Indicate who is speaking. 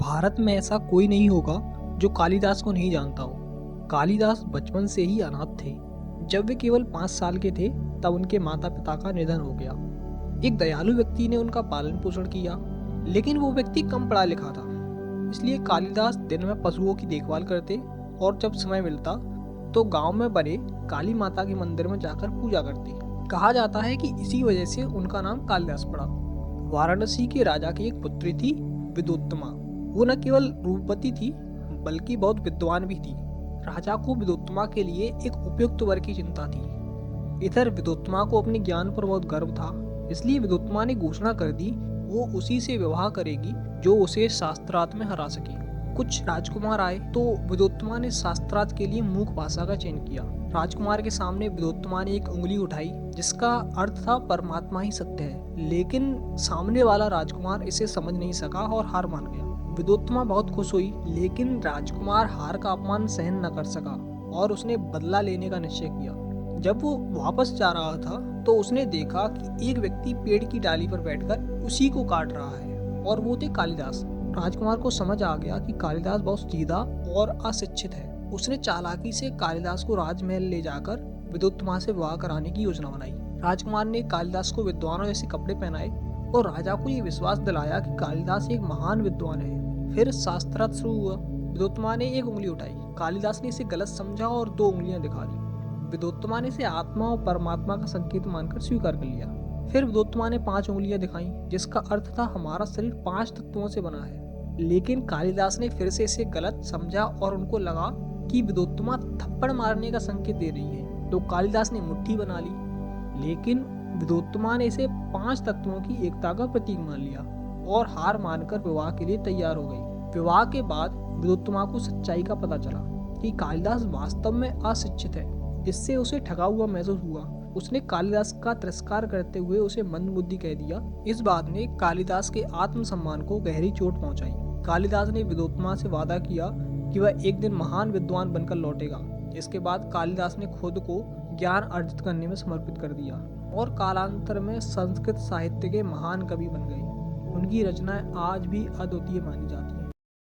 Speaker 1: भारत में ऐसा कोई नहीं होगा जो कालिदास को नहीं जानता हो। कालिदास बचपन से ही अनाथ थे। जब वे केवल 5 साल के थे तब उनके माता पिता का निधन हो गया। एक दयालु व्यक्ति ने उनका पालन पोषण किया, लेकिन वो व्यक्ति कम पढ़ा लिखा था। इसलिए कालिदास दिन में पशुओं की देखभाल करते और जब समय मिलता तो गांव में बने काली माता के मंदिर में जाकर पूजा करते। कहा जाता है कि इसी वजह से उनका नाम कालिदास पड़ा। वाराणसी के राजा की एक पुत्री थी विदोत्तमा। वो न केवल रूपवती थी बल्कि बहुत विद्वान भी थी। राजा को विदोत्तमा के लिए एक उपयुक्त वर की चिंता थी। इधर विदोत्तमा को अपने ज्ञान पर बहुत गर्व था, इसलिए विदोत्तमा ने घोषणा कर दी वो उसी से विवाह करेगी जो उसे शास्त्रार्थ में हरा सके। कुछ राजकुमार आए तो विदोत्तमा ने शास्त्रार्थ के लिए मूक भाषा का चयन किया। राजकुमार के सामने विदोत्तमा ने एक उंगली उठाई जिसका अर्थ था परमात्मा ही सत्य है, लेकिन सामने वाला राजकुमार इसे समझ नहीं सका और हार मान गया। विदोत्तमा बहुत खुश हुई, लेकिन राजकुमार हार का अपमान सहन न कर सका और उसने बदला लेने का निश्चय किया। जब वो वापस जा रहा था तो उसने देखा कि एक व्यक्ति पेड़ की डाली पर बैठकर उसी को काट रहा है और वो थे कालिदास। राजकुमार को समझ आ गया कि कालिदास बहुत सीधा और अशिक्षित है। उसने चालाकी से कालिदास को राजमहल ले जाकर विदोत्तमा से विवाह कराने की योजना बनाई। राजकुमार ने कालिदास को विद्वानों जैसे कपड़े पहनाए और राजा को ये विश्वास दिलाया कि कालिदास एक महान विद्वान है। फिर शास्त्रार्थ शुरू हुआ। विदोत्तमा ने एक उंगली उठाई, कालिदास ने इसे गलत समझा और 2 उंगलियां दिखा दी। विदोत्तमा ने इसे आत्मा और परमात्मा का संकेत मानकर स्वीकार कर लिया। फिर विदोत्तमा ने 5 उंगलियां दिखाई जिसका अर्थ था हमारा शरीर 5 तत्वों से बना है। लेकिन कालिदास ने फिर से इसे गलत समझा और उनको लगा कि विदोत्तमा थप्पड़ मारने का संकेत दे रही है, तो कालिदास ने मुट्ठी बना ली। लेकिन विदोत्तमा ने इसे 5 तत्वों की एकता का प्रतीक मान लिया और हार मानकर विवाह के लिए तैयार हो गई। विवाह के बाद विदोत्तमा को सच्चाई का पता चला कि कालिदास वास्तव में अशिक्षित है। इससे उसे ठगा हुआ महसूस हुआ। उसने कालिदास का तिरस्कार करते हुए उसे मंदबुद्धि कह दिया। इस बात ने कालिदास के आत्मसम्मान को गहरी चोट पहुंचाई। कालिदास ने विदोत्तमा से वादा किया कि वह एक दिन महान विद्वान बनकर लौटेगा। इसके बाद कालिदास ने खुद को ज्ञान अर्जित करने में समर्पित कर दिया और कालांतर में संस्कृत साहित्य के महान कवि बन गए। उनकी रचनाएं आज भी अद्वितीय मानी जाती हैं।